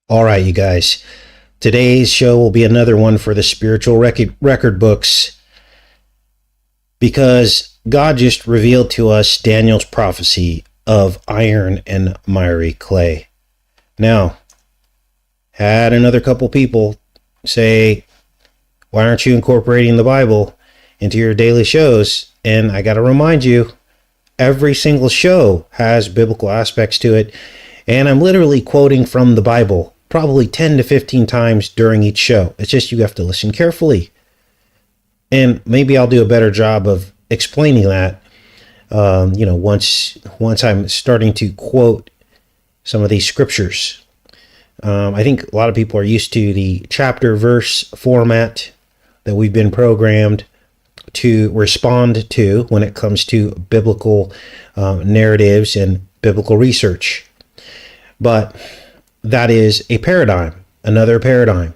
All right, you guys. Today's show will be another one for the spiritual record books because God just revealed to us Daniel's prophecy of iron and miry clay. Now, had another couple people say, why aren't you incorporating the Bible into your daily shows? And I got to remind you, every single show has biblical aspects to it. And I'm literally quoting from the Bible probably 10 to 15 times during each show. It's just you have to listen carefully. And maybe I'll do a better job of explaining that, once I'm starting to quote some of these scriptures. I think a lot of people are used to the chapter verse format that we've been programmed to respond to when it comes to biblical narratives and biblical research. But that is a paradigm, another paradigm.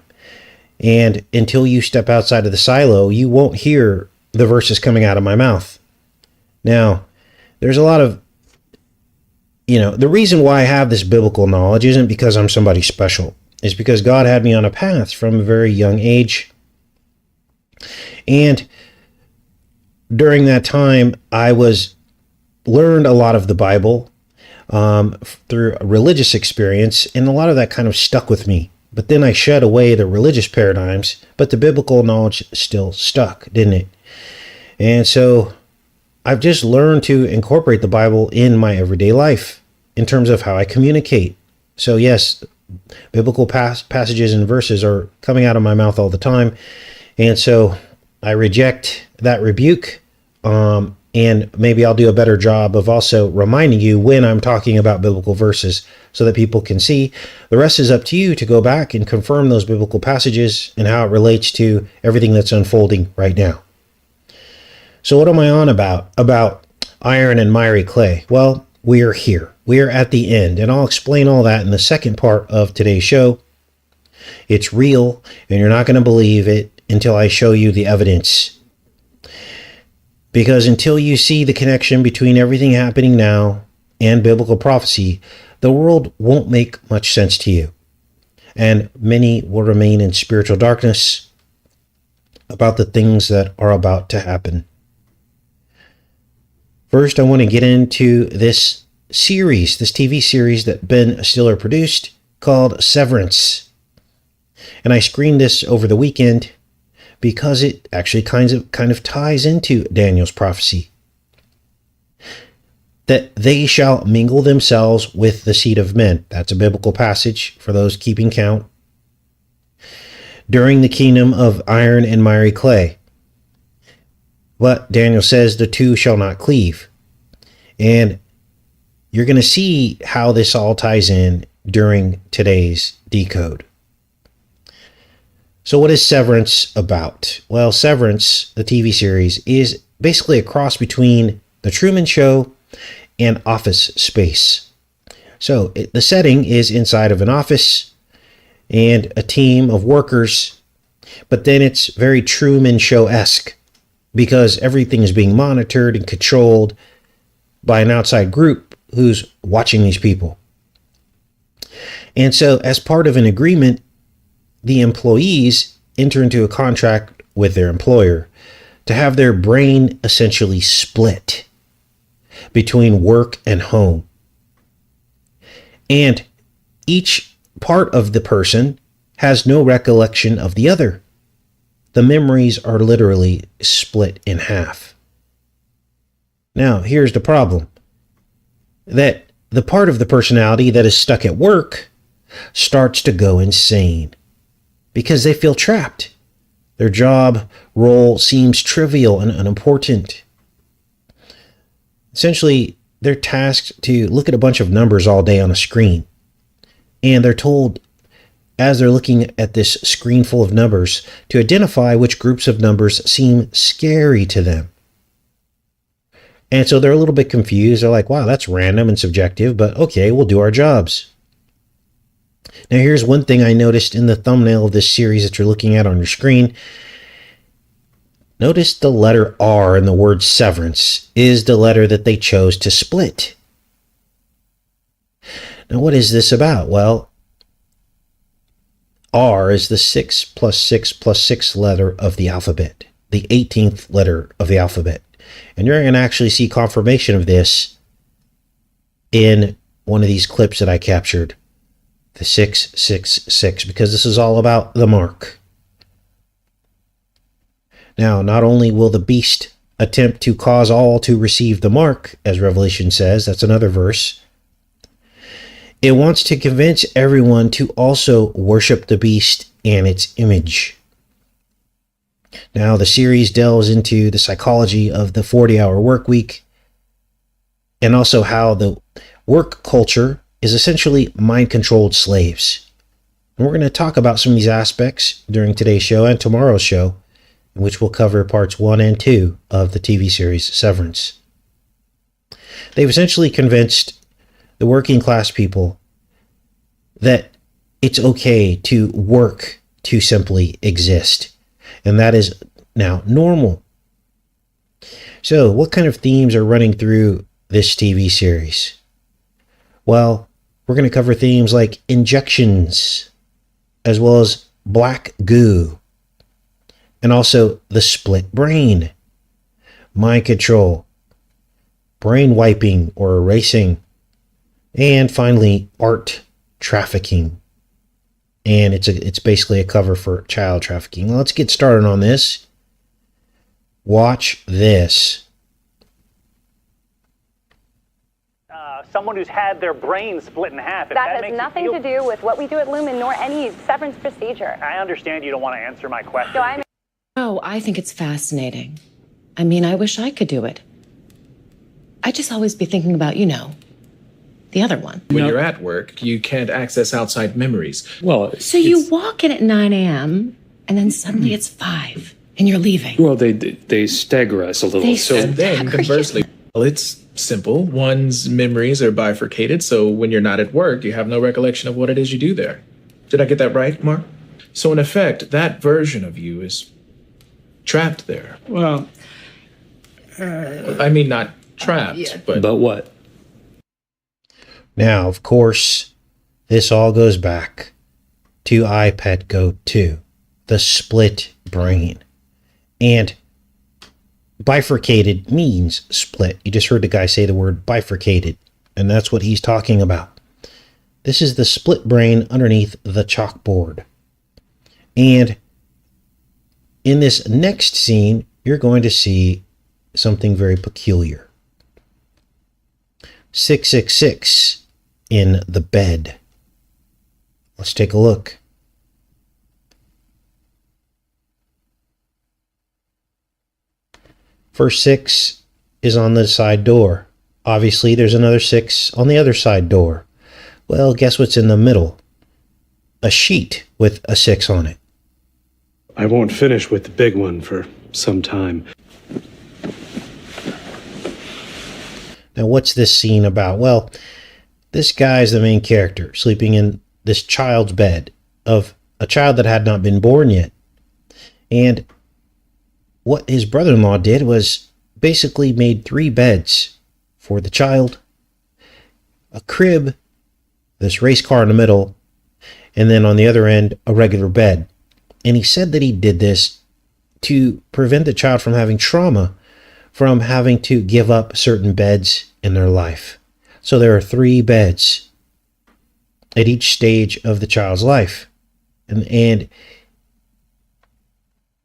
And until you step outside of the silo, you won't hear the verses coming out of my mouth. Now, there's a lot of, the reason why I have this biblical knowledge isn't because I'm somebody special. It's because God had me on a path from a very young age. And during that time, I learned a lot of the Bible through a religious experience, and a lot of that kind of stuck with me. But then I shed away the religious paradigms, but the biblical knowledge still stuck, didn't it? And so I've just learned to incorporate the Bible in my everyday life in terms of how I communicate. So yes, biblical passages and verses are coming out of my mouth all the time. And so I reject that rebuke. And maybe I'll do a better job of also reminding you when I'm talking about biblical verses so that people can see. The rest is up to you to go back and confirm those biblical passages and how it relates to everything that's unfolding right now. So what am I on about? About iron and miry clay? Well, we are here. We are at the end, and I'll explain all that in the second part of today's show. It's real, and you're not going to believe it until I show you the evidence. Because until you see the connection between everything happening now and biblical prophecy, the world won't make much sense to you. And many will remain in spiritual darkness about the things that are about to happen. First, I want to get into this series, this TV series that Ben Stiller produced called Severance. And I screened this over the weekend because it actually kind of ties into Daniel's prophecy. That they shall mingle themselves with the seed of men. That's a biblical passage for those keeping count. During the kingdom of iron and miry clay. But Daniel says the two shall not cleave. And you're going to see how this all ties in during today's decode. So what is Severance about? Well, Severance, the TV series, is basically a cross between The Truman Show and Office Space. So the setting is inside of an office and a team of workers, but then it's very Truman Show-esque because everything is being monitored and controlled by an outside group who's watching these people. And so as part of an agreement, the employees enter into a contract with their employer to have their brain essentially split between work and home. And each part of the person has no recollection of the other. The memories are literally split in half. Now, here's the problem. That the part of the personality that is stuck at work starts to go insane because they feel trapped. Their job role seems trivial and unimportant. Essentially, they're tasked to look at a bunch of numbers all day on a screen. And they're told, as they're looking at this screen full of numbers, to identify which groups of numbers seem scary to them. And so they're a little bit confused. They're like, wow, that's random and subjective, but okay, we'll do our jobs. Now, here's one thing I noticed in the thumbnail of this series that you're looking at on your screen. Notice the letter R in the word severance is the letter that they chose to split. Now, what is this about? Well, R is the 6 plus 6 plus 6 letter of the alphabet, the 18th letter of the alphabet. And you're going to actually see confirmation of this in one of these clips that I captured, the 666, because this is all about the mark. Now, not only will the beast attempt to cause all to receive the mark, as Revelation says, that's another verse, it wants to convince everyone to also worship the beast and its image. Now, the series delves into the psychology of the 40-hour work week and also how the work culture is essentially mind-controlled slaves. And we're going to talk about some of these aspects during today's show and tomorrow's show, in which we'll cover parts 1 and 2 of the TV series Severance. They've essentially convinced the working class people that it's okay to work to simply exist. And that is now normal. So, what kind of themes are running through this TV series? Well, we're going to cover themes like injections, as well as black goo, and also the split brain, mind control, brain wiping or erasing, and finally art trafficking. And it's basically a cover for child trafficking. Let's get started on this. Watch this. Someone who's had their brain split in half. That has nothing to do with what we do at Lumen nor any severance procedure. I understand you don't want to answer my question. Oh, I think it's fascinating. I mean, I wish I could do it. I just always be thinking about, the other one. When you're at work, you can't access outside memories. Well, So you walk in at 9 a.m. and then suddenly it's 5 and you're leaving. well, they stagger us a little. They So And then, conversely, well, it's simple. One's memories are bifurcated, so when you're not at work, you have no recollection of what it is you do there. Did I get that right, Mark? So in effect, that version of you is trapped there. well, I mean, not trapped, but what? Now, of course, this all goes back to iPad Go 2, the split brain. And bifurcated means split. You just heard the guy say the word bifurcated, and that's what he's talking about. This is the split brain underneath the chalkboard. And in this next scene, you're going to see something very peculiar. 666 in the bed. Let's take a look. First 6 is on the side door. Obviously, there's another 6 on the other side door. Well, guess what's in the middle? A sheet with a 6 on it. I won't finish with the big one for some time. Now, what's this scene about? Well, this guy is the main character, sleeping in this child's bed of a child that had not been born yet. And what his brother-in-law did was basically made 3 beds for the child, a crib, this race car in the middle, and then on the other end, a regular bed. And he said that he did this to prevent the child from having trauma, from having to give up certain beds in their life. So there are 3 beds at each stage of the child's life. And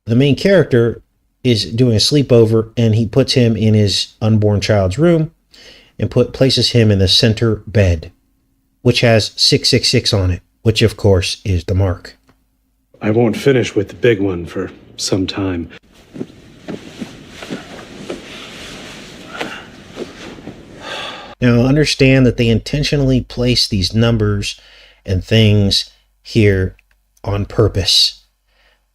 the main character is doing a sleepover, and he puts him in his unborn child's room and places him in the center bed, which has 666 on it, which of course is the mark. I won't finish with the big one for some time. Now, understand that they intentionally place these numbers and things here on purpose.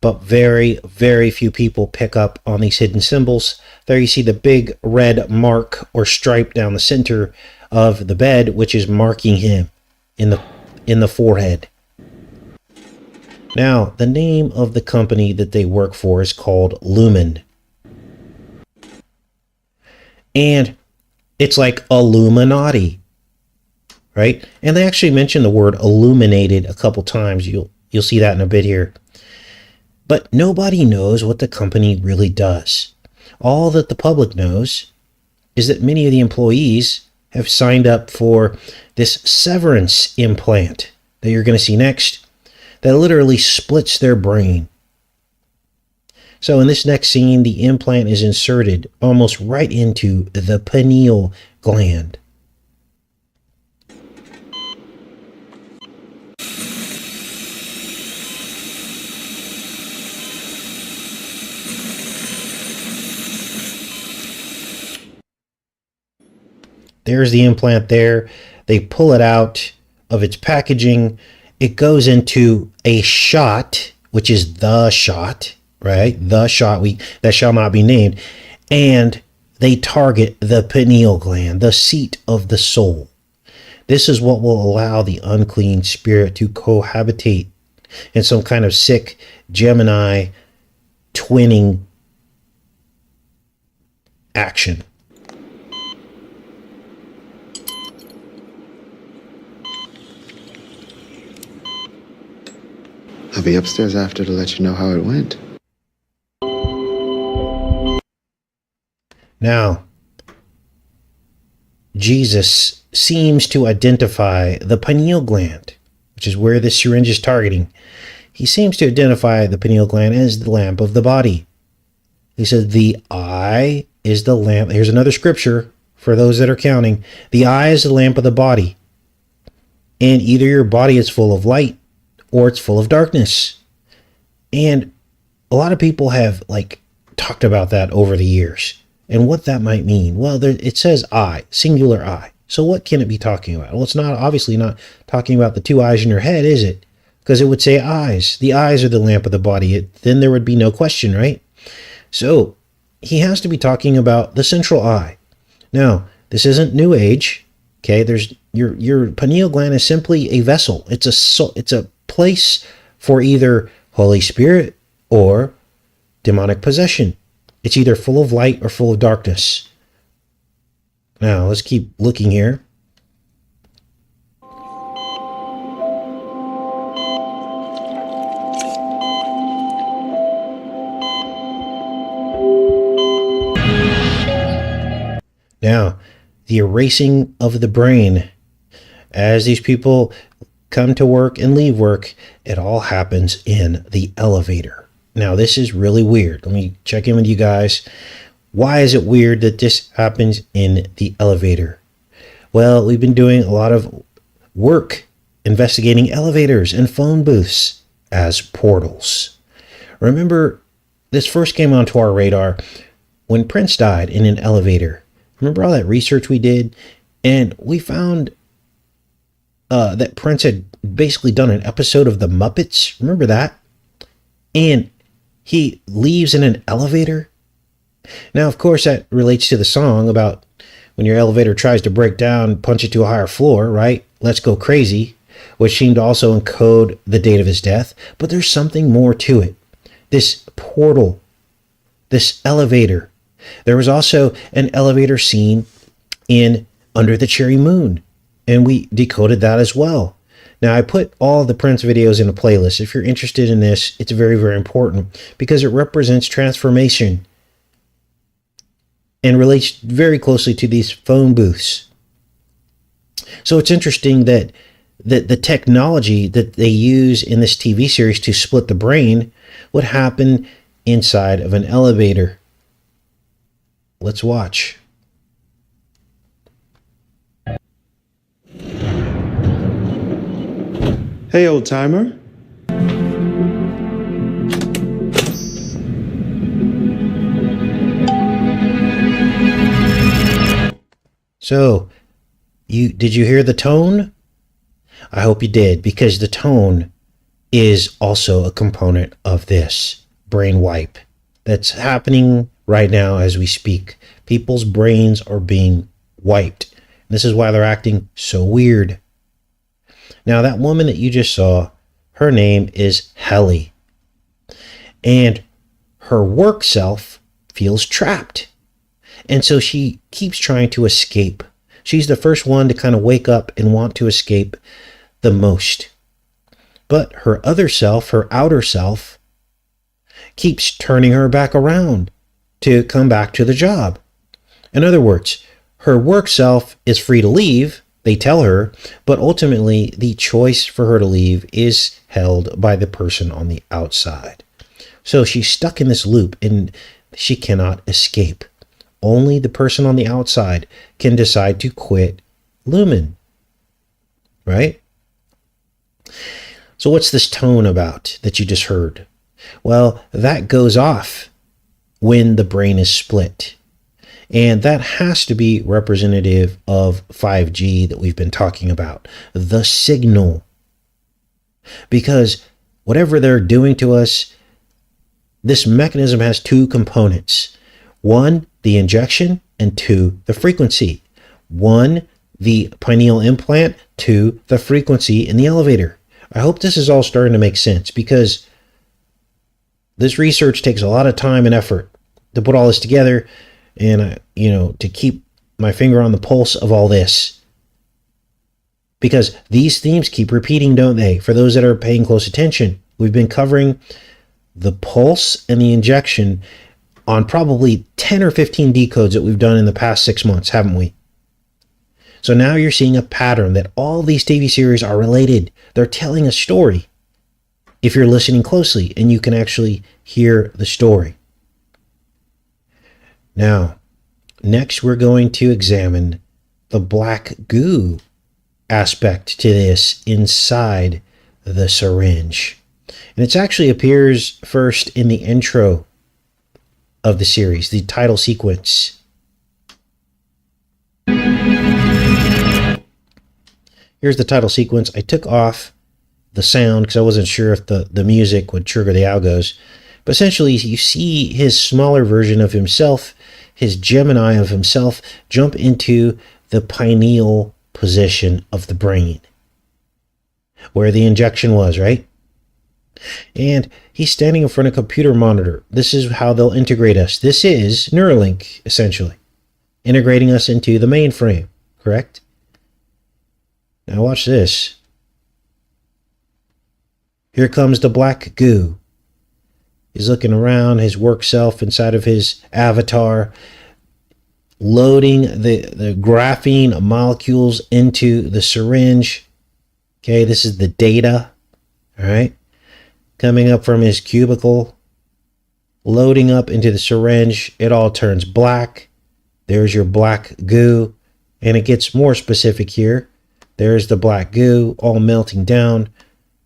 But very, very few people pick up on these hidden symbols. There you see the big red mark or stripe down the center of the bed, which is marking him in the forehead. Now, the name of the company that they work for is called Lumen. And it's like Illuminati, right? And they actually mention the word illuminated a couple times. You'll You'll see that in a bit here. But nobody knows what the company really does. All that the public knows is that many of the employees have signed up for this severance implant that you're going to see next that literally splits their brain. So in this next scene, the implant is inserted almost right into the pineal gland. There's the implant there. They pull it out of its packaging. It goes into a shot, which is the shot, right? The shot that shall not be named. And they target the pineal gland, the seat of the soul. This is what will allow the unclean spirit to cohabitate in some kind of sick Gemini twinning action. I'll be upstairs after to let you know how it went. Now, Jesus seems to identify the pineal gland, which is where this syringe is targeting. He seems to identify the pineal gland as the lamp of the body. He said the eye is the lamp. Here's another scripture for those that are counting. The eye is the lamp of the body. And either your body is full of light or it's full of darkness. And a lot of people have talked about that over the years and what that might mean. Well, it says eye, singular eye. So what can it be talking about? Well, it's not obviously not talking about the two eyes in your head, is it? Because it would say eyes. The eyes are the lamp of the body. Then there would be no question, right? So he has to be talking about the central eye. Now, this isn't New Age. Okay, there's your pineal gland is simply a vessel. It's a place for either Holy Spirit or demonic possession. It's either full of light or full of darkness. Now, let's keep looking here. Now, the erasing of the brain. As these people come to work and leave work, it all happens in the elevator. Now, this is really weird. Let me check in with you guys. Why is it weird that this happens in the elevator? Well, we've been doing a lot of work investigating elevators and phone booths as portals. Remember, this first came onto our radar when Prince died in an elevator. Remember all that research we did? And we found that Prince had basically done an episode of The Muppets. Remember that? And he leaves in an elevator. Now, of course, that relates to the song about when your elevator tries to break down, punch it to a higher floor, right? Let's Go Crazy, which seemed to also encode the date of his death. But there's something more to it. This portal, this elevator. There was also an elevator scene in Under the Cherry Moon, and we decoded that as well. Now, I put all the Prince videos in a playlist. If you're interested in this, it's very, very important because it represents transformation and relates very closely to these phone booths. So it's interesting that the technology that they use in this TV series to split the brain would happen inside of an elevator. Let's watch. Hey, old timer. So, did you hear the tone? I hope you did, because the tone is also a component of this brain wipe that's happening right now as we speak. People's brains are being wiped. This is why they're acting so weird. Now, that woman that you just saw, her name is Helly. And her work self feels trapped. And so she keeps trying to escape. She's the first one to kind of wake up and want to escape the most. But her other self, her outer self, keeps turning her back around to come back to the job. In other words, her work self is free to leave, they tell her, but ultimately the choice for her to leave is held by the person on the outside. So she's stuck in this loop and she cannot escape. Only the person on the outside can decide to quit Lumen. Right? So what's this tone about that you just heard? Well, that goes off when the brain is split. And that has to be representative of 5G that we've been talking about, the signal. Because whatever they're doing to us, this mechanism has two components. One, the injection, and two, the frequency. One, the pineal implant, two, the frequency in the elevator. I hope this is all starting to make sense, because this research takes a lot of time and effort to put all this together and, to keep my finger on the pulse of all this. Because these themes keep repeating, don't they? For those that are paying close attention, we've been covering the pulse and the injection on probably 10 or 15 decodes that we've done in the past 6 months, haven't we? So now you're seeing a pattern that all these TV series are related. They're telling a story if you're listening closely and you can actually hear the story. Now, next we're going to examine the black goo aspect to this inside the syringe. And it actually appears first in the intro of the series, the title sequence. Here's the title sequence. I took off the sound because I wasn't sure if the music would trigger the algos. But essentially, you see his smaller version of himself, his Gemini of himself, jump into the pineal position of the brain, where the injection was, right? And he's standing in front of a computer monitor. This is how they'll integrate us. This is Neuralink, essentially, integrating us into the mainframe, correct? Now watch this. Here comes the black goo. He's looking around his work self inside of his avatar, loading the graphene molecules into the syringe. Okay, this is the data. All right. Coming up from his cubicle, loading up into the syringe. It all turns black. There's your black goo. And it gets more specific here. There's the black goo all melting down.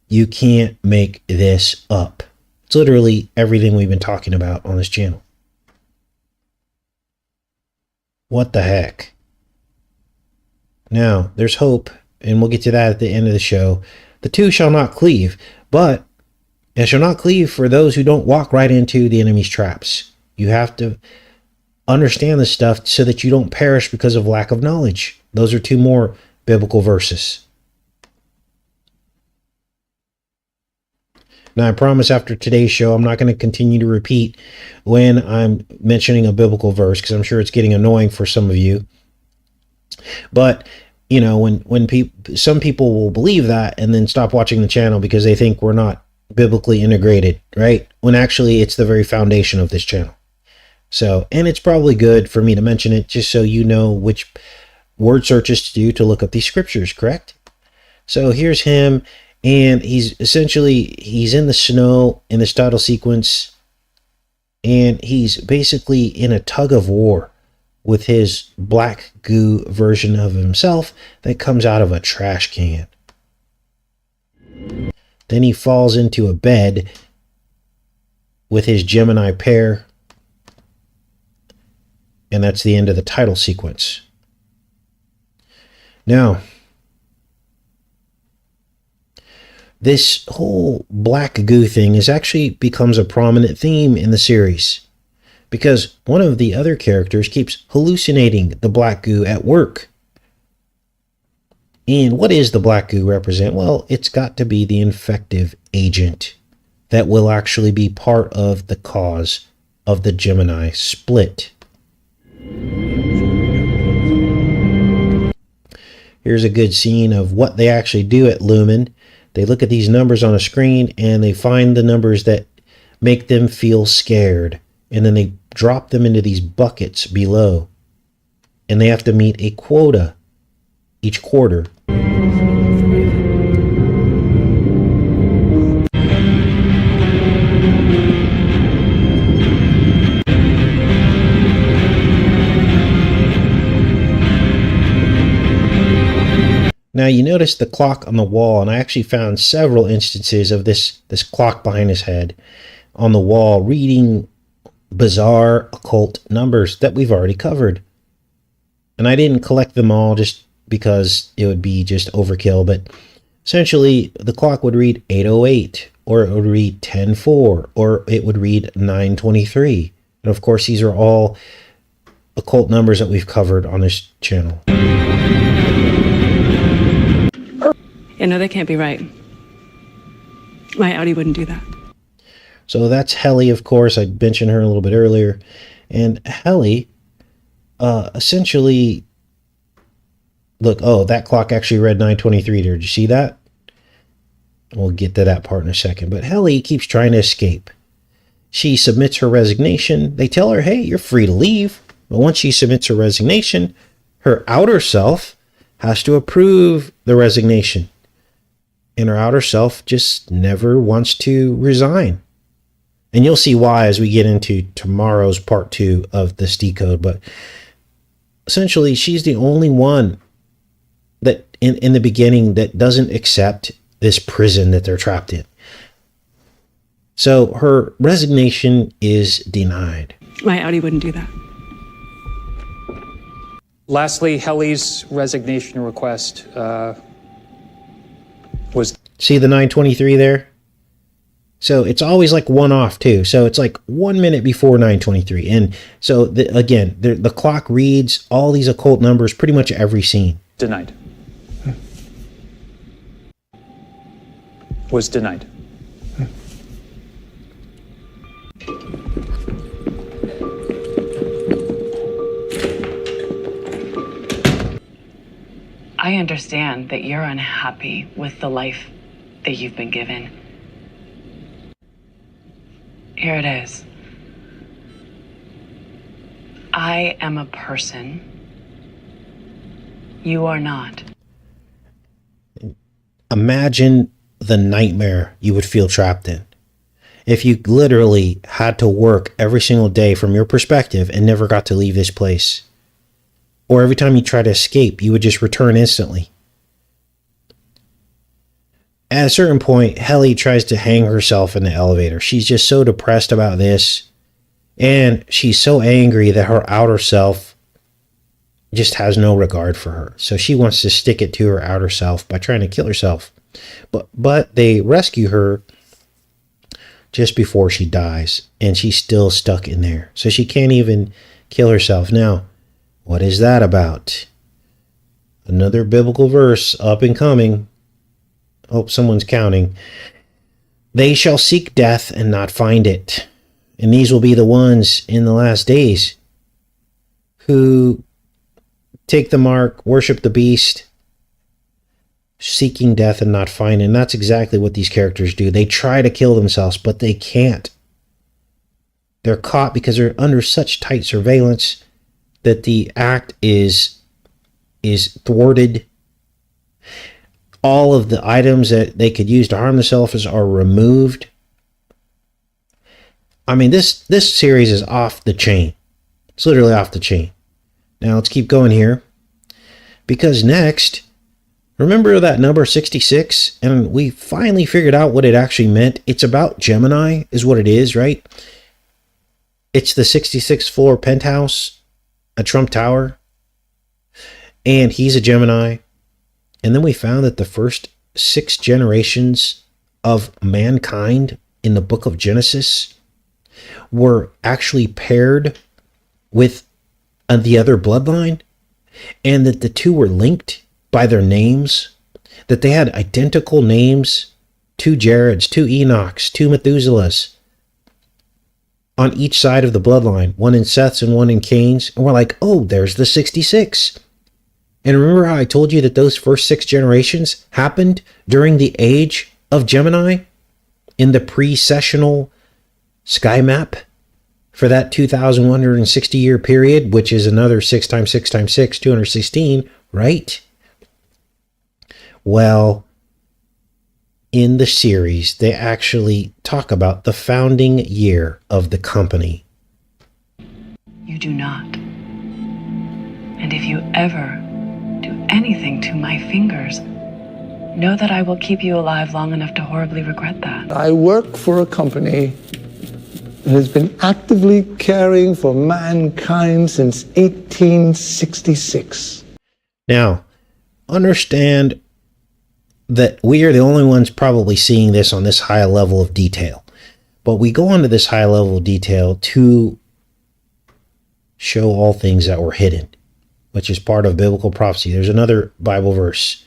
You can't make this up. It's literally everything we've been talking about on this channel. What the heck? Now, there's hope, and we'll get to that at the end of the show. The two shall not cleave, but it shall not cleave for those who don't walk right into the enemy's traps. You have to understand this stuff so that you don't perish because of lack of knowledge. Those are two more biblical verses. Now, I promise after today's show, I'm not going to continue to repeat when I'm mentioning a biblical verse, because I'm sure it's getting annoying for some of you. But, when some people will believe that and then stop watching the channel because they think we're not biblically integrated, right? When actually it's the very foundation of this channel. So, and it's probably good for me to mention it just so you know which word searches to do to look up these scriptures, correct? So here's him. And he's in the snow in this title sequence, and he's basically in a tug of war with his black goo version of himself that comes out of a trash can. Then he falls into a bed with his Gemini pair, and that's the end of the title sequence. Now, this whole black goo thing becomes a prominent theme in the series because one of the other characters keeps hallucinating the black goo at work. And what is the black goo represent? Well, it's got to be the infective agent that will actually be part of the cause of the Gemini split. Here's a good scene of what they actually do at Lumen. They look at these numbers on a screen and they find the numbers that make them feel scared. And then they drop them into these buckets below. And they have to meet a quota each quarter. Now you notice the clock on the wall, and I actually found several instances of this clock behind his head on the wall reading bizarre occult numbers that we've already covered. And I didn't collect them all just because it would be just overkill, but essentially the clock would read 8:08, or it would read 10:04, or it would read 9:23. And of course, these are all occult numbers that we've covered on this channel. Yeah, no, that can't be right. My Audi wouldn't do that. So that's Helly, of course. I mentioned her a little bit earlier. And Helly, essentially, look, oh, that clock actually read 9:23. Did you see that? We'll get to that part in a second. But Helly keeps trying to escape. She submits her resignation. They tell her, hey, you're free to leave. But once she submits her resignation, her outer self has to approve the resignation. And her outer self just never wants to resign. And you'll see why as we get into tomorrow's part 2 of this decode. But essentially, she's the only one that in the beginning that doesn't accept this prison that they're trapped in. So her resignation is denied. My Audi wouldn't do that. Lastly, Helly's resignation request was... See the 9:23 there? So it's always like one off too. So it's like 1 minute before 9:23. And so again, the clock reads all these occult numbers pretty much every scene. Denied. Was denied. I understand that you're unhappy with the life that you've been given. Here it is. I am a person. You are not. Imagine the nightmare you would feel trapped in if you literally had to work every single day from your perspective and never got to leave this place. Or every time you try to escape, you would just return instantly. At a certain point, Helly tries to hang herself in the elevator. She's just so depressed about this. And she's so angry that her outer self just has no regard for her. So she wants to stick it to her outer self by trying to kill herself. But they rescue her just before she dies. And she's still stuck in there. So she can't even kill herself. Now, what is that about? Another biblical verse up and coming. Hope someone's counting. They shall seek death and not find it. And these will be the ones in the last days who take the mark, worship the beast, seeking death and not finding. And that's exactly what these characters do. They try to kill themselves, but they can't. They're caught because they're under such tight surveillance that the act is thwarted. All of the items that they could use to harm themselves are removed. I mean, this series is off the chain. It's literally off the chain. Now let's keep going here. Because next, remember that number 66? And we finally figured out what it actually meant. It's about Gemini is what it is, right? It's the 66th floor penthouse at Trump Tower. And he's a Gemini. And then we found that the first 6 generations of mankind in the book of Genesis were actually paired with the other bloodline, and that the two were linked by their names, that they had identical names, 2 Jareds, 2 Enochs, 2 Methuselahs on each side of the bloodline, one in Seth's and one in Cain's. And we're like, oh, there's the 66. And remember how I told you that those first 6 generations happened during the age of Gemini in the precessional sky map for that 2,160 year period, which is another 6 times 6 times 6, 216, right? Well, in the series, they actually talk about the founding year of the company. You do not. And if you ever do anything to my fingers, know that I will keep you alive long enough to horribly regret that. I work for a company that has been actively caring for mankind since 1866. Now, understand that we are the only ones probably seeing this on this high level of detail. But we go on to this high level of detail to show all things that were hidden, which is part of biblical prophecy. There's another Bible verse.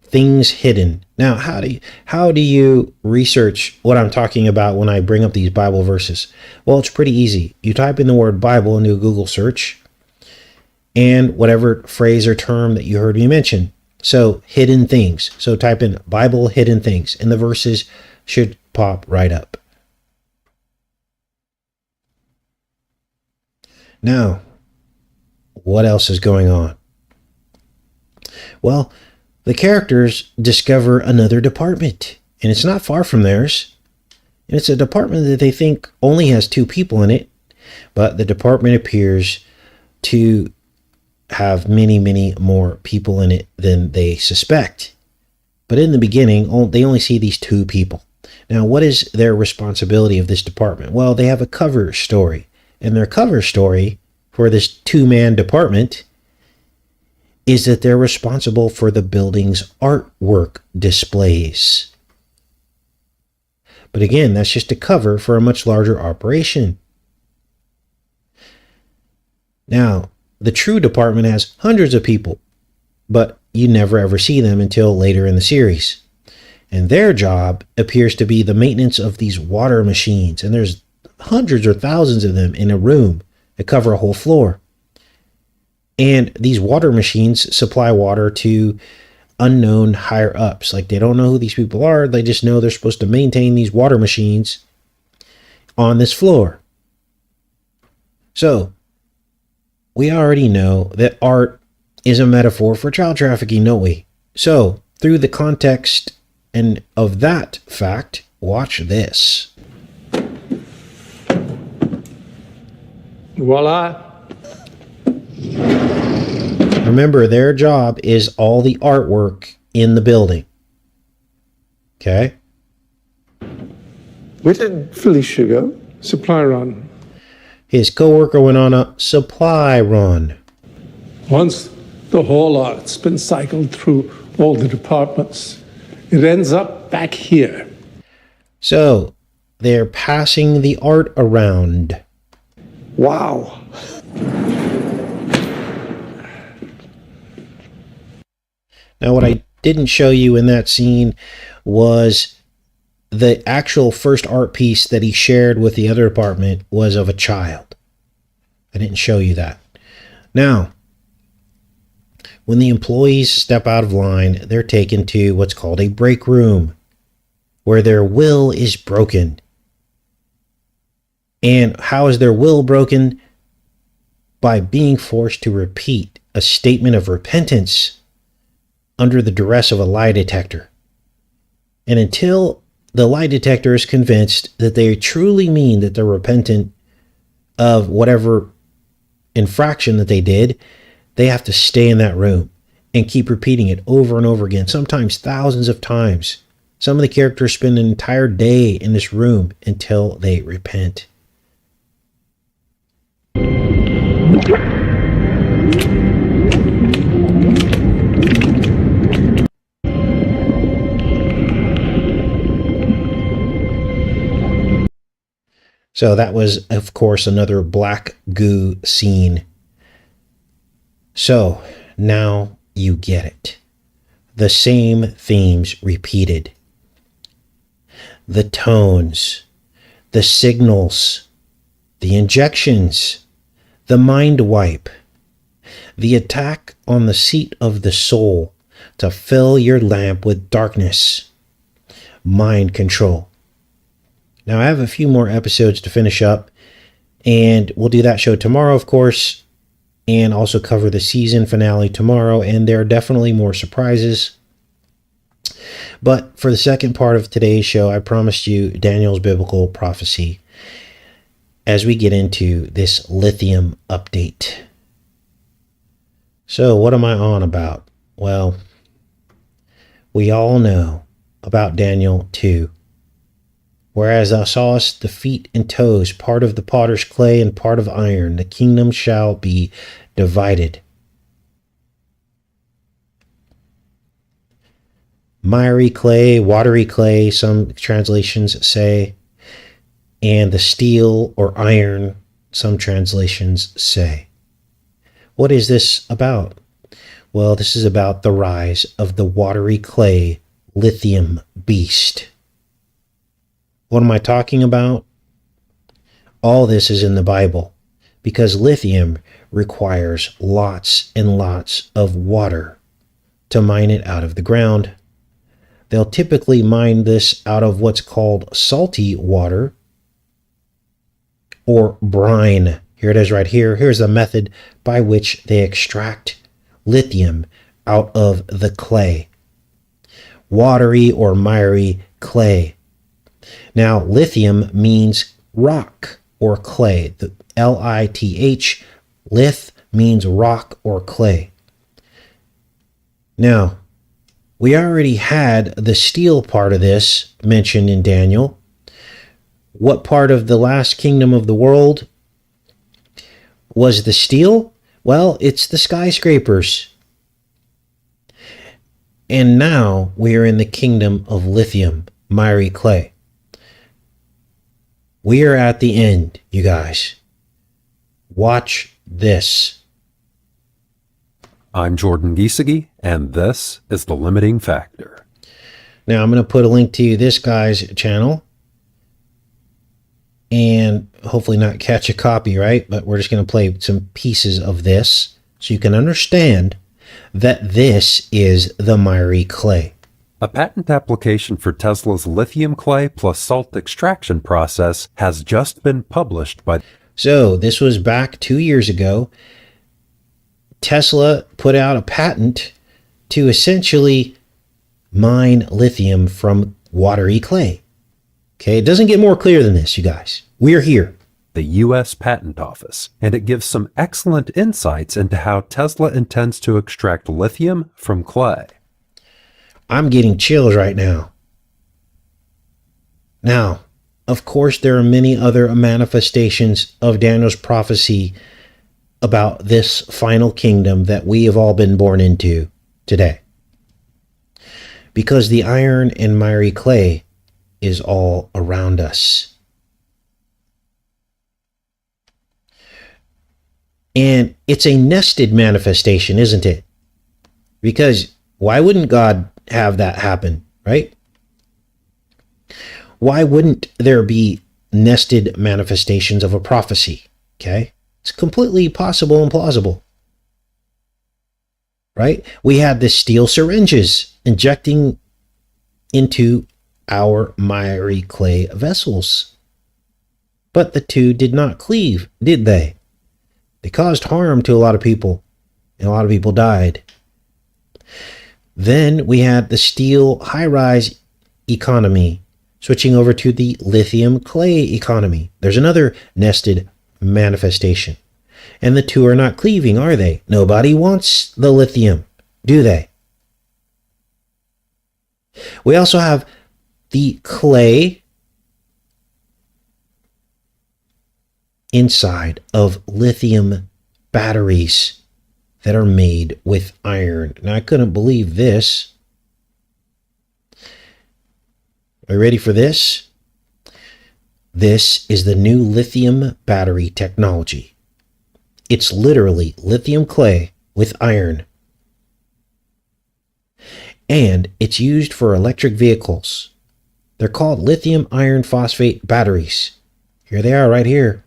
Things hidden. Now, how do you research what I'm talking about when I bring up these Bible verses? Well, it's pretty easy. You type in the word Bible into a Google search and whatever phrase or term that you heard me mention. So, hidden things. So type in Bible hidden things and the verses should pop right up. Now, what else is going on? Well, the characters discover another department, and it's not far from theirs. And it's a department that they think only has 2 people in it, but the department appears to have many, many more people in it than they suspect. But in the beginning, they only see these 2 people. Now, what is their responsibility of this department? Well, they have a cover story. And their cover story for this 2-man department is that they're responsible for the building's artwork displays. But again, that's just a cover for a much larger operation. Now, the true department has hundreds of people, but you never ever see them until later in the series. And their job appears to be the maintenance of these water machines. And there's hundreds or thousands of them in a room that cover a whole floor. And these water machines supply water to unknown higher ups. Like, they don't know who these people are. They just know they're supposed to maintain these water machines on this floor. So, we already know that art is a metaphor for child trafficking, don't we? So, through the context and of that fact, watch this. Voila. Remember, their job is all the artwork in the building. Okay? Where did Felicia go? Supply run. His coworker went on a supply run. Once the whole art's been cycled through all the departments, it ends up back here. So, they're passing the art around. Wow. Now, what I didn't show you in that scene was the actual first art piece that he shared with the other department was of a child. I didn't show you that. Now, when the employees step out of line, they're taken to what's called a break room, where their will is broken. And how is their will broken? By being forced to repeat a statement of repentance under the duress of a lie detector. And until the lie detector is convinced that they truly mean that they're repentant of whatever infraction that they did, they have to stay in that room and keep repeating it over and over again, sometimes thousands of times. Some of the characters spend an entire day in this room until they repent. So that was, of course, another black goo scene. So now you get it. The same themes repeated. The tones, the signals, the injections, the mind wipe, the attack on the seat of the soul to fill your lamp with darkness, mind control. Now, I have a few more episodes to finish up, and we'll do that show tomorrow, of course, and also cover the season finale tomorrow, and there are definitely more surprises. But for the second part of today's show, I promised you Daniel's biblical prophecy as we get into this lithium update. So what am I on about? Well, we all know about Daniel 2. Whereas thou sawest the feet and toes, part of the potter's clay and part of iron, the kingdom shall be divided. Miry clay, watery clay, some translations say, and the steel or iron, some translations say. What is this about? Well, this is about the rise of the watery clay lithium beast. What am I talking about? All this is in the Bible because lithium requires lots and lots of water to mine it out of the ground. They'll typically mine this out of what's called salty water or brine. Here it is right here. Here's the method by which they extract lithium out of the clay. Watery or miry clay. Now, lithium means rock or clay. The L-I-T-H, lith, means rock or clay. Now, we already had the steel part of this mentioned in Daniel. What part of the last kingdom of the world was the steel? Well, it's the skyscrapers. And now we are in the kingdom of lithium, miry clay. We are at the end, you guys. Watch this. I'm Jordan Giesecke, and this is The Limiting Factor. Now, I'm going to put a link to this guy's channel and hopefully not catch a copyright, but we're just going to play some pieces of this so you can understand that this is the miry clay. A patent application for Tesla's lithium clay plus salt extraction process has just been published by... So this was back 2 years ago. Tesla put out a patent to essentially mine lithium from watery clay. Okay, it doesn't get more clear than this, you guys. We're here. The U.S. Patent Office, and it gives some excellent insights into how Tesla intends to extract lithium from clay. I'm getting chills right now. Now, of course, there are many other manifestations of Daniel's prophecy about this final kingdom that we have all been born into today. Because the iron and miry clay is all around us. And it's a nested manifestation, isn't it? Because why wouldn't God have that happen, right? Why wouldn't there be nested manifestations of a prophecy? Okay? It's completely possible and plausible. Right? We had the steel syringes injecting into our miry clay vessels. But the two did not cleave, did they? They caused harm to a lot of people, and a lot of people died. Then we had the steel high-rise economy switching over to the lithium clay economy. There's another nested manifestation. And the two are not cleaving, are they? Nobody wants the lithium, do they? We also have the clay inside of lithium batteries that are made with iron. Now, I couldn't believe this. Are you ready for this? This is the new lithium battery technology. It's literally lithium clay with iron. And it's used for electric vehicles. They're called lithium iron phosphate batteries. Here they are right here.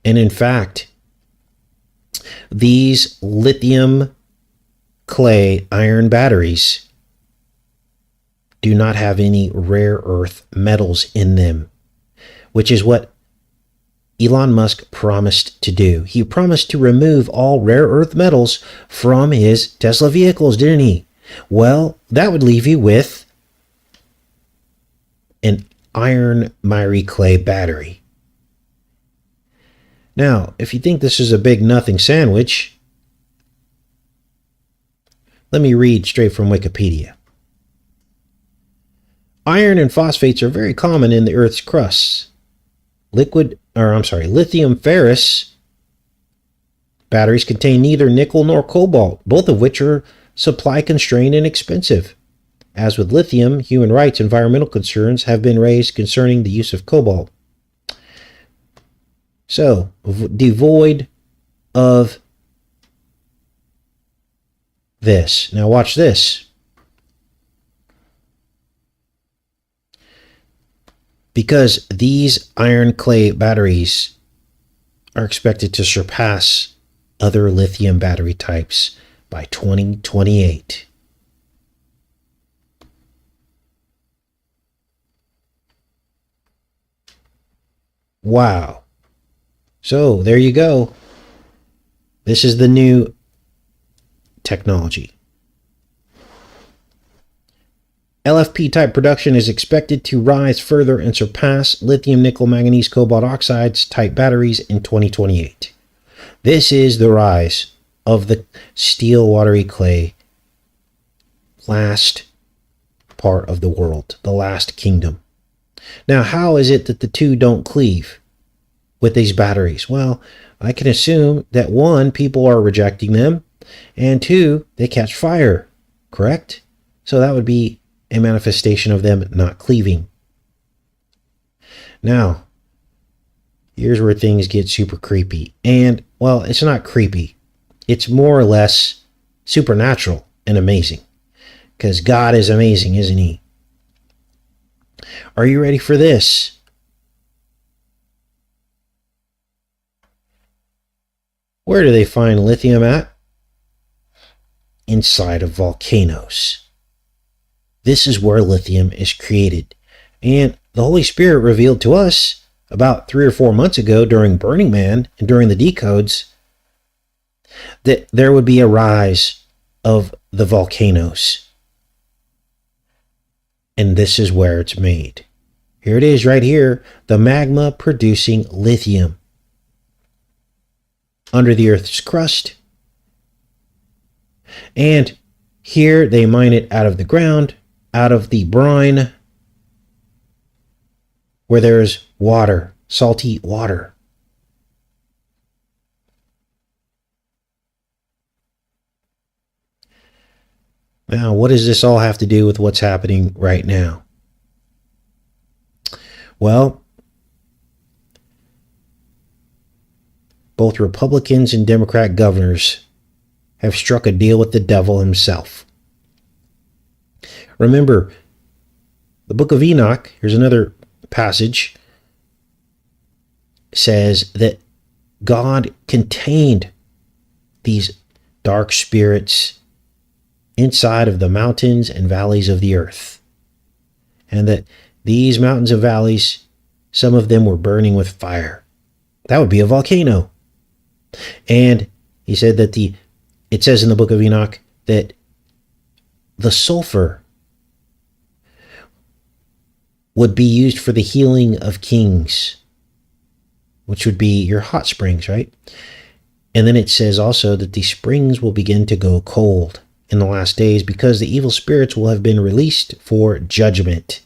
And in fact, these lithium clay iron batteries do not have any rare earth metals in them, which is what Elon Musk promised to do. He promised to remove all rare earth metals from his Tesla vehicles, didn't he? Well, that would leave you with an iron Miry clay battery. Now, if you think this is a big nothing sandwich, let me read straight from Wikipedia. Iron and phosphates are very common in the Earth's crust. Lithium ferrous batteries contain neither nickel nor cobalt, both of which are supply constrained and expensive. As with lithium, human rights and environmental concerns have been raised concerning the use of cobalt. So, devoid of this. Now watch this. Because these iron clay batteries are expected to surpass other lithium battery types by 2028. Wow. So there you go. This is the new technology. LFP type production is expected to rise further and surpass lithium, nickel, manganese, cobalt oxides type batteries in 2028. This is the rise of the steel watery clay last part of the world, the last kingdom. Now, how is it that the two don't cleave with these batteries? Well, I can assume that one, people are rejecting them, and two, they catch fire, correct? So that would be a manifestation of them not cleaving. Now, here's where things get super creepy. And, well, it's not creepy. It's more or less supernatural and amazing. Because God is amazing, isn't he? Are you ready for this? Where do they find lithium at? Inside of volcanoes. This is where lithium is created. And the Holy Spirit revealed to us about 3 or 4 months ago during Burning Man and during the decodes that there would be a rise of the volcanoes. And this is where it's made. Here it is right here, the magma producing lithium under the Earth's crust. And here they mine it out of the ground, out of the brine, where there's water, salty water. Now, what does this all have to do with what's happening right now? Well, both Republicans and Democrat governors have struck a deal with the devil himself. Remember, the book of Enoch, here's another passage, says that God contained these dark spirits inside of the mountains and valleys of the earth. And that these mountains and valleys, some of them were burning with fire. That would be a volcano. And he said that it says in the book of Enoch that the sulfur would be used for the healing of kings, which would be your hot springs, right? And then it says also that the springs will begin to go cold in the last days because the evil spirits will have been released for judgment.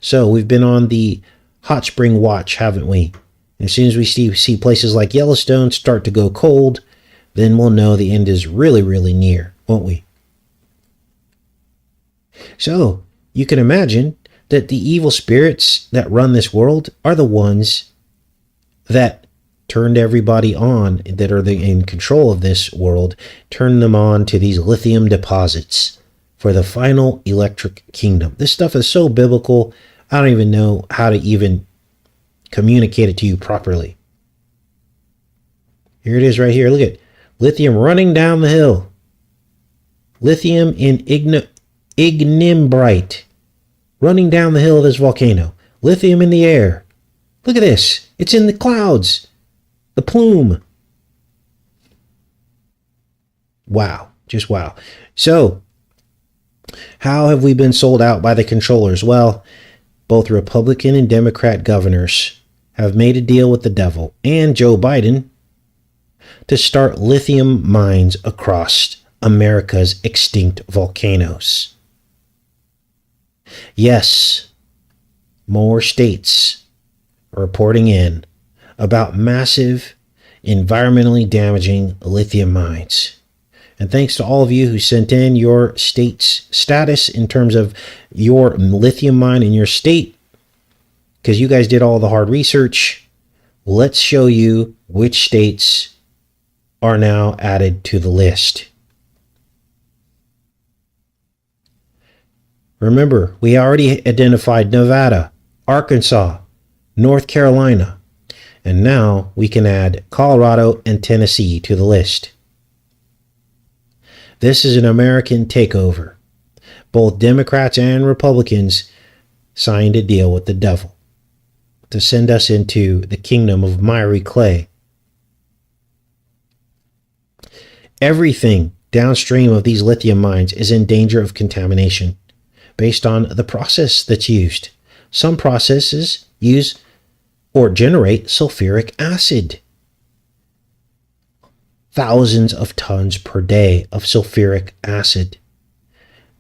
So we've been on the hot spring watch, haven't we? As soon as we see places like Yellowstone start to go cold, then we'll know the end is really, really near, won't we? So you can imagine that the evil spirits that run this world are the ones that turned everybody on, that are in control of this world, turn them on to these lithium deposits for the final electric kingdom. This stuff is so biblical, I don't even know how to even communicate it to you properly. Here it is right here. Look at lithium running down the hill. Lithium in ignimbrite running down the hill of this volcano. Lithium in the air. Look at this. It's in the clouds. The plume. Wow. Just wow. So, how have we been sold out by the controllers? Well, both Republican and Democrat governors have made a deal with the devil and Joe Biden to start lithium mines across America's extinct volcanoes. Yes, more states are reporting in about massive, environmentally damaging lithium mines. And thanks to all of you who sent in your state's status in terms of your lithium mine in your state, because you guys did all the hard research, let's show you which states are now added to the list. Remember, we already identified Nevada, Arkansas, North Carolina, and now we can add Colorado and Tennessee to the list. This is an American takeover. Both Democrats and Republicans signed a deal with the devil to send us into the kingdom of miry clay. Everything downstream of these lithium mines is in danger of contamination based on the process that's used. Some processes use or generate sulfuric acid. Thousands of tons per day of sulfuric acid.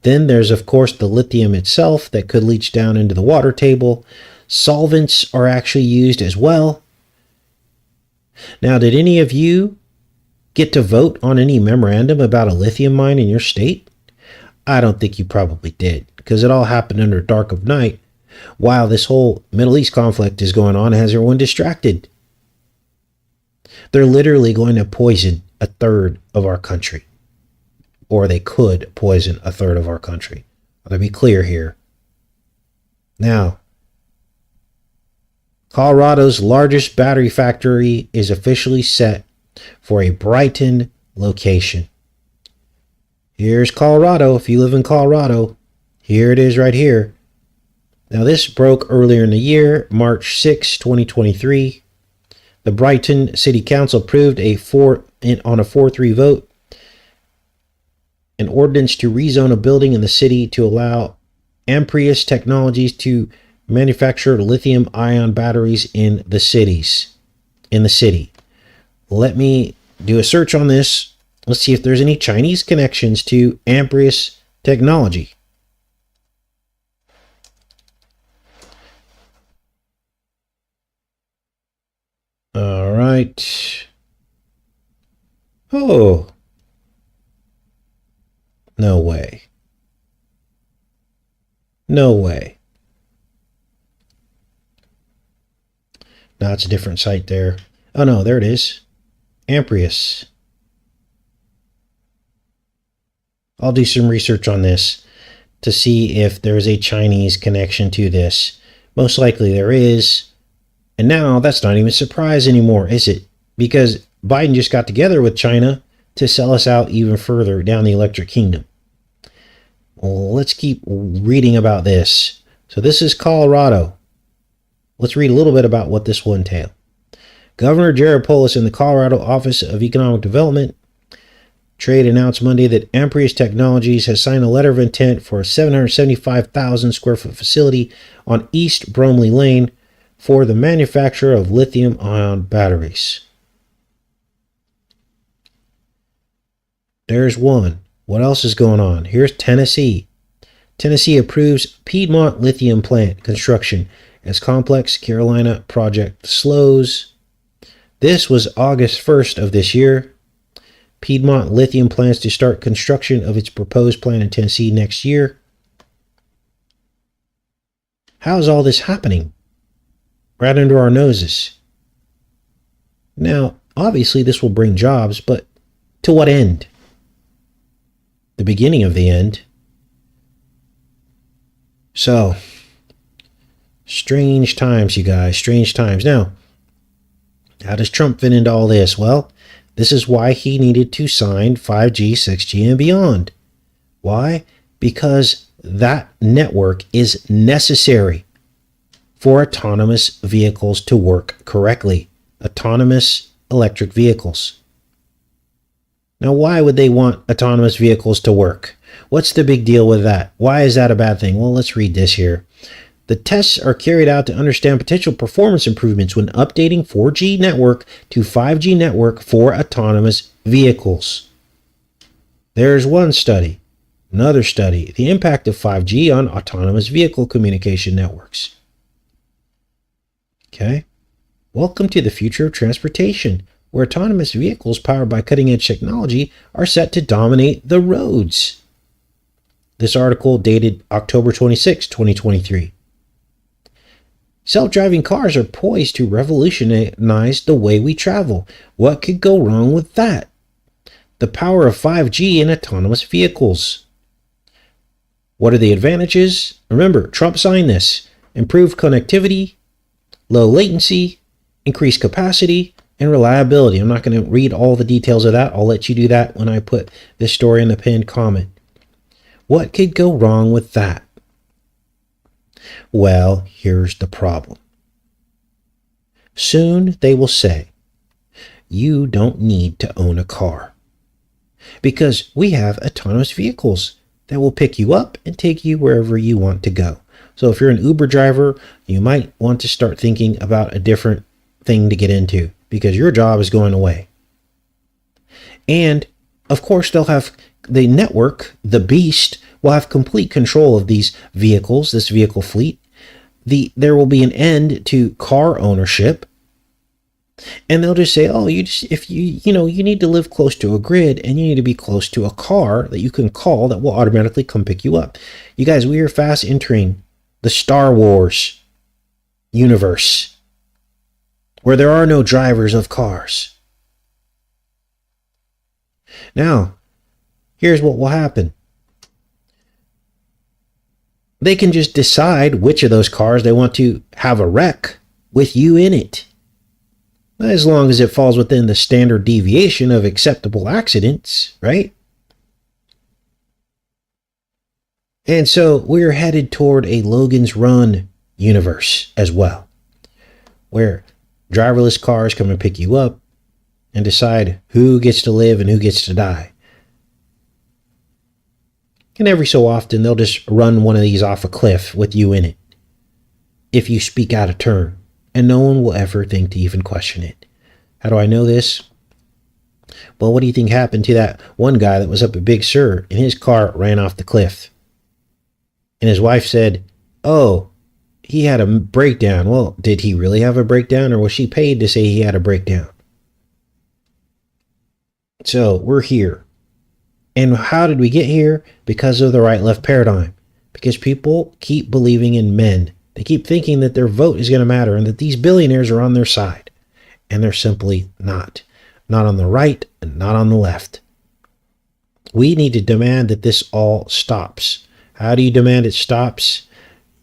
Then there's, of course, the lithium itself that could leach down into the water table. Solvents are actually used as well. Now, did any of you get to vote on any memorandum about a lithium mine in your state? I don't think you probably did, because it all happened under dark of night while this whole Middle East conflict is going on and has everyone distracted. They're literally going to poison a third of our country. Or they could poison a third of our country. Let me be clear here. Now, Colorado's largest battery factory is officially set for a Brighton location. Here's Colorado. If you live in Colorado, here it is right here. Now, this broke earlier in the year, March 6, 2023. The Brighton City Council approved on a 4-3 vote an ordinance to rezone a building in the city to allow Amprius Technologies to manufacture lithium-ion batteries in the city. Let me do a search on this. Let's see if there's any Chinese connections to Amprius Technology. All right. Oh. No way. No way. No, it's a different site there. Oh no, there it is. Amprius. I'll do some research on this to see if there's a Chinese connection to this. Most likely there is. And now that's not even a surprise anymore, is it? Because Biden just got together with China to sell us out even further down the electric kingdom. Well, let's keep reading about this. So this is Colorado. Let's read a little bit about what this will entail. Governor Jared Polis in the Colorado Office of Economic Development Trade announced Monday that Amprius Technologies has signed a letter of intent for a 775,000 square foot facility on East Bromley Lane for the manufacture of lithium-ion batteries. There's one. What else is going on? Here's Tennessee. Tennessee approves Piedmont lithium plant construction as complex Carolina project slows. This was August 1st of this year. Piedmont Lithium plans to start construction of its proposed plant in Tennessee next year. How is all this happening? Right under our noses. Now, obviously this will bring jobs, but to what end? The beginning of the end. So, strange times, you guys, strange times. Now, How does Trump fit into all this? Well, this is why he needed to sign 5G, 6G, and beyond. Why? Because that network is necessary for autonomous vehicles to work correctly. Autonomous electric vehicles. Now, why would they want autonomous vehicles to work? What's the big deal with that? Why is that a bad thing? Well, let's read this here. The tests are carried out to understand potential performance improvements when updating 4G network to 5G network for autonomous vehicles. There's one study. Another study. The impact of 5G on autonomous vehicle communication networks. Okay. Welcome to the future of transportation, where autonomous vehicles powered by cutting-edge technology are set to dominate the roads. This article dated October 26, 2023. Self-driving cars are poised to revolutionize the way we travel. What could go wrong with that? The power of 5G in autonomous vehicles. What are the advantages? Remember, Trump signed this. Improved connectivity, low latency, increased capacity, and reliability. I'm not going to read all the details of that. I'll let you do that when I put this story in the pinned comment. What could go wrong with that? Well, here's the problem. Soon they will say, you don't need to own a car, because we have autonomous vehicles that will pick you up and take you wherever you want to go. So if you're an Uber driver, you might want to start thinking about a different thing to get into, because your job is going away. And of course, they'll have the network, the beast, will have complete control of these vehicles, this vehicle fleet. There will be an end to car ownership. And they'll just say, oh, you need to live close to a grid, and you need to be close to a car that you can call that will automatically come pick you up. You guys, we are fast entering the Star Wars universe, where there are no drivers of cars. Now, here's what will happen. They can just decide which of those cars they want to have a wreck with you in it, as long as it falls within the standard deviation of acceptable accidents, right? And so we're headed toward a Logan's Run universe as well, where driverless cars come and pick you up and decide who gets to live and who gets to die. And every so often, they'll just run one of these off a cliff with you in it, if you speak out of turn, and no one will ever think to even question it. How do I know this? Well, what do you think happened to that one guy that was up at Big Sur, and his car ran off the cliff? And his wife said, oh, he had a breakdown. Well, did he really have a breakdown, or was she paid to say he had a breakdown? So we're here. And how did we get here? Because of the right-left paradigm. Because people keep believing in men. They keep thinking that their vote is going to matter and that these billionaires are on their side. And they're simply not. Not on the right and not on the left. We need to demand that this all stops. How do you demand it stops?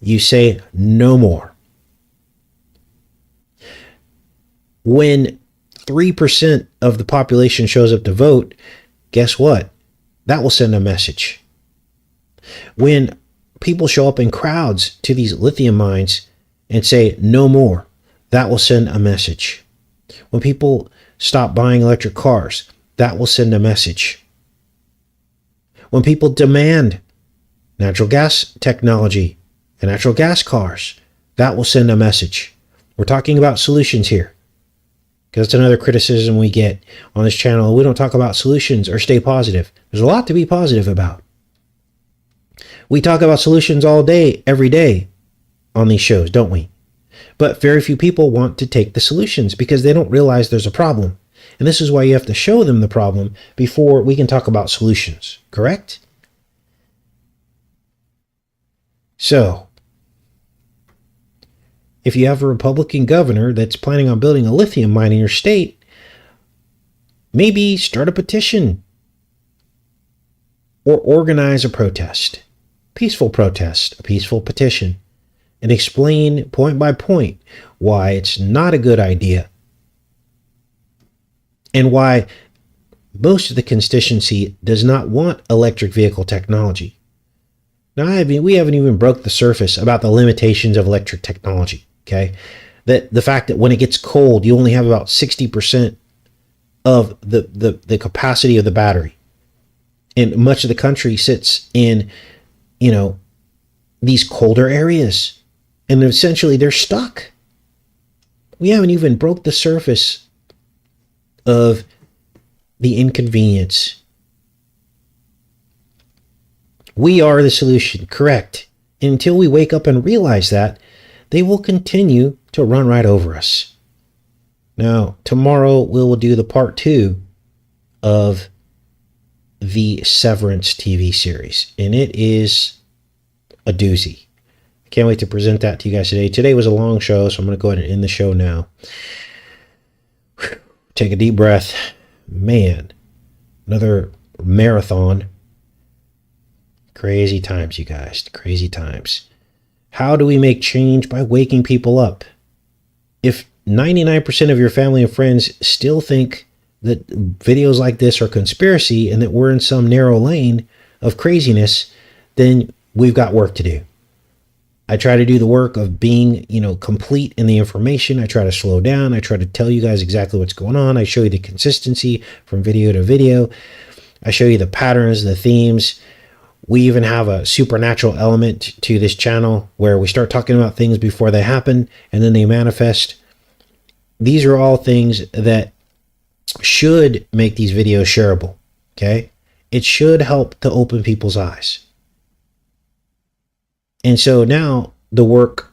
You say no more. When 3% of the population shows up to vote, guess what? That will send a message. When people show up in crowds to these lithium mines and say no more, that will send a message. When people stop buying electric cars, that will send a message. When people demand natural gas technology and natural gas cars, that will send a message. We're talking about solutions here, because it's another criticism we get on this channel. We don't talk about solutions or stay positive. There's a lot to be positive about. We talk about solutions all day, every day on these shows, don't we? But very few people want to take the solutions because they don't realize there's a problem. And this is why you have to show them the problem before we can talk about solutions, correct? So, if you have a Republican governor that's planning on building a lithium mine in your state, maybe start a petition or organize a protest, peaceful protest, a peaceful petition, and explain point by point why it's not a good idea and why most of the constituency does not want electric vehicle technology. Now, I mean, we haven't even broke the surface about the limitations of electric technology, okay? That the fact that when it gets cold, you only have about 60% of the capacity of the battery. And much of the country sits in, these colder areas. And essentially they're stuck. We haven't even broke the surface of the inconvenience. We are the solution, correct. And until we wake up and realize that, they will continue to run right over us. Now, tomorrow we will do the part 2 of the Severance TV series, and it is a doozy. I can't wait to present that to you guys today. Today was a long show, so I'm going to go ahead and end the show now. Take a deep breath. Man, another marathon. Crazy times, you guys. Crazy times. How do we make change? By waking people up. If 99% of your family and friends still think that videos like this are conspiracy and that we're in some narrow lane of craziness, then we've got work to do. I try to do the work of being, complete in the information. I try to slow down. I try to tell you guys exactly what's going on. I show you the consistency from video to video. I show you the patterns, the themes. We even have a supernatural element to this channel where we start talking about things before they happen and then they manifest. These are all things that should make these videos shareable, okay? It should help to open people's eyes. And so now the work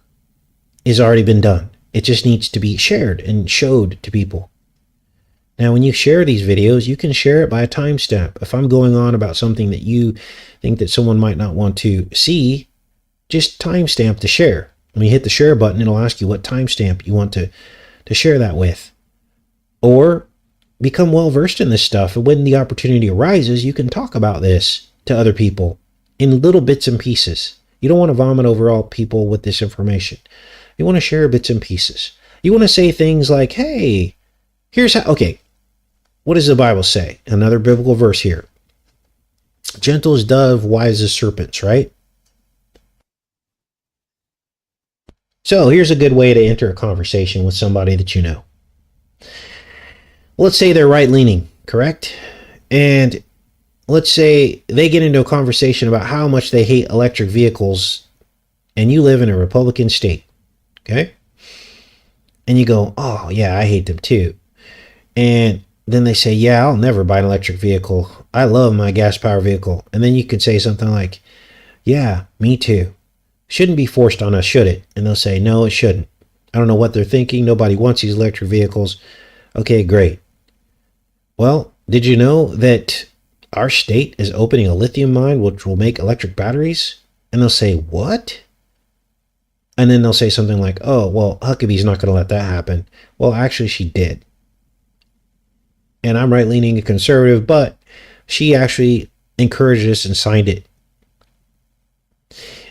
has already been done. It just needs to be shared and showed to people. Now, when you share these videos, you can share it by a timestamp. If I'm going on about something that you think that someone might not want to see, just timestamp the share. When you hit the share button, it'll ask you what timestamp you want to share that with. Or become well-versed in this stuff. And when the opportunity arises, you can talk about this to other people in little bits and pieces. You don't want to vomit over all people with this information. You want to share bits and pieces. You want to say things like, hey, here's how, okay, what does the Bible say? Another biblical verse here. Gentle as dove, wise as serpents, right? So here's a good way to enter a conversation with somebody that you know. Let's say they're right-leaning, correct? And let's say they get into a conversation about how much they hate electric vehicles, and you live in a Republican state, okay? And you go, oh, yeah, I hate them too. And then they say, yeah, I'll never buy an electric vehicle. I love my gas-powered vehicle. And then you could say something like, yeah, me too. Shouldn't be forced on us, should it? And they'll say, no, it shouldn't. I don't know what they're thinking. Nobody wants these electric vehicles. Okay, great. Well, did you know that our state is opening a lithium mine which will make electric batteries? And they'll say, what? And then they'll say something like, oh, well, Huckabee's not going to let that happen. Well, actually, she did. And I'm right-leaning and conservative, but she actually encouraged us and signed it.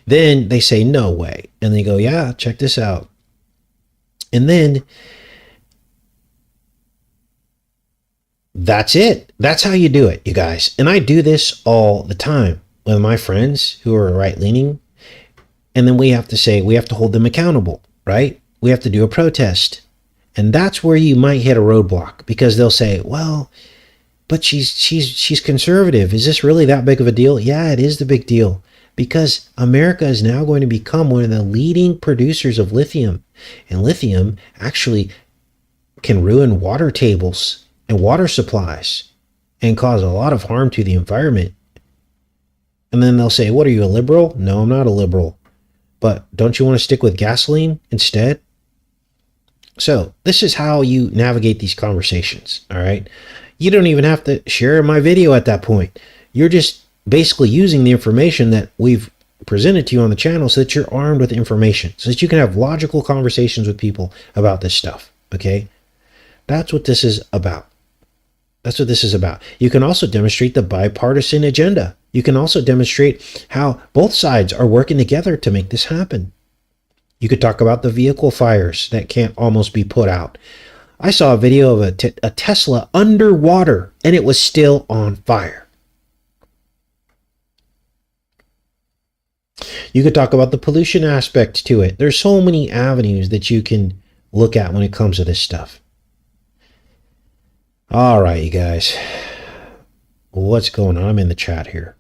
Then they say, no way. And they go, yeah, check this out. And then that's it. That's how you do it, you guys. And I do this all the time with my friends who are right-leaning. And then we have to say, we have to hold them accountable, right? We have to do a protest. And that's where you might hit a roadblock, because they'll say, well, but she's conservative. Is this really that big of a deal? Yeah, it is the big deal, because America is now going to become one of the leading producers of lithium. And lithium actually can ruin water tables and water supplies and cause a lot of harm to the environment. And then they'll say, what, are you a liberal? No, I'm not a liberal. But don't you want to stick with gasoline instead? So this is how you navigate these conversations, all right? You don't even have to share my video at that point. You're just basically using the information that we've presented to you on the channel so that you're armed with information, so that you can have logical conversations with people about this stuff, okay? That's what this is about. That's what this is about. You can also demonstrate the bipartisan agenda. You can also demonstrate how both sides are working together to make this happen. You could talk about the vehicle fires that can't almost be put out. I saw a video of a Tesla underwater and it was still on fire. You could talk about the pollution aspect to it. There's so many avenues that you can look at when it comes to this stuff. All right, you guys. What's going on? I'm in the chat here.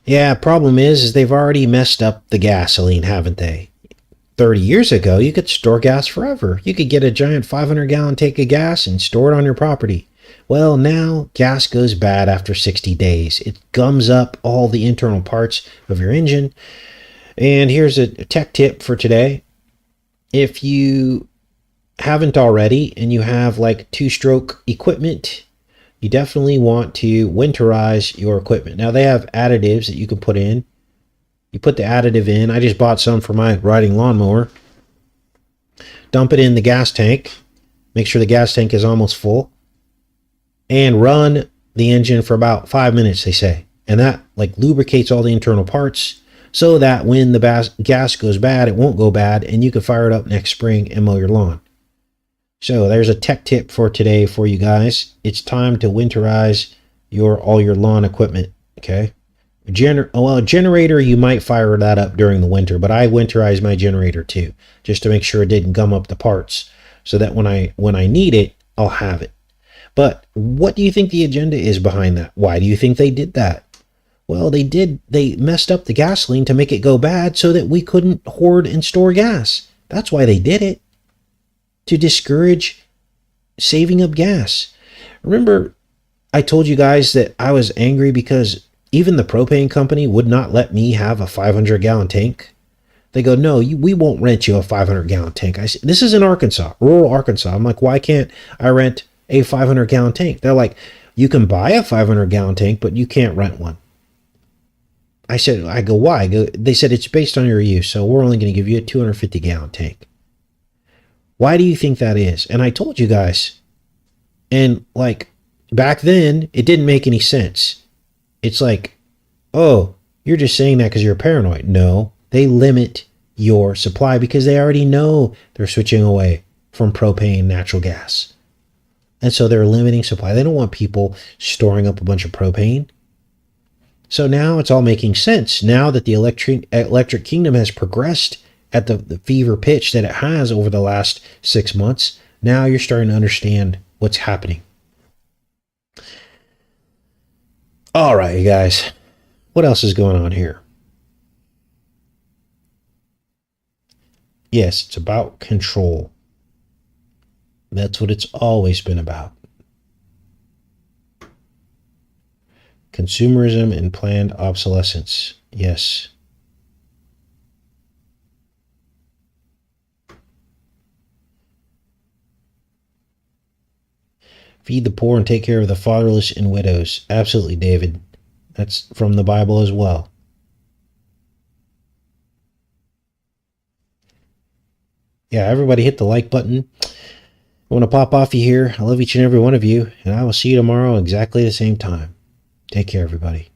Yeah, problem is they've already messed up the gasoline, haven't they? 30 years ago, you could store gas forever. You could get a giant 500-gallon tank of gas and store it on your property. Well, now gas goes bad after 60 days. It gums up all the internal parts of your engine. And here's a tech tip for today. If you haven't already and you have like two-stroke equipment, you definitely want to winterize your equipment. Now, they have additives that you can put in. You put the additive in. I just bought some for my riding lawnmower. Dump it in the gas tank. Make sure the gas tank is almost full. And run the engine for about 5 minutes, they say. And that like lubricates all the internal parts so that when the gas goes bad, it won't go bad, and you can fire it up next spring and mow your lawn. So there's a tech tip for today for you guys. It's time to winterize all your lawn equipment, okay? A generator, you might fire that up during the winter, but I winterize my generator too, just to make sure it didn't gum up the parts, so that when I need it, I'll have it. But what do you think the agenda is behind that? Why do you think they did that? Well, they messed up the gasoline to make it go bad so that we couldn't hoard and store gas. That's why they did it. To discourage saving up gas. Remember, I told you guys that I was angry because even the propane company would not let me have a 500-gallon tank. They go, no, we won't rent you a 500-gallon tank. I said, this is in Arkansas, rural Arkansas. I'm like, why can't I rent a 500-gallon tank? They're like, you can buy a 500-gallon tank, but you can't rent one. I go, why? They said, it's based on your use, so we're only going to give you a 250-gallon tank. Why do you think that is? And I told you guys, and like back then, it didn't make any sense. It's like, oh, you're just saying that because you're paranoid. No, they limit your supply because they already know they're switching away from propane, natural gas. And so they're limiting supply. They don't want people storing up a bunch of propane. So now it's all making sense. Now that the electric kingdom has progressed at the fever pitch that it has over the last 6 months, now you're starting to understand what's happening. All right, you guys. What else is going on here? Yes, it's about control. That's what it's always been about. Consumerism and planned obsolescence. Yes. Feed the poor and take care of the fatherless and widows. Absolutely, David. That's from the Bible as well. Yeah, everybody hit the like button. I want to pop off you here. I love each and every one of you, and I will see you tomorrow exactly the same time. Take care, everybody.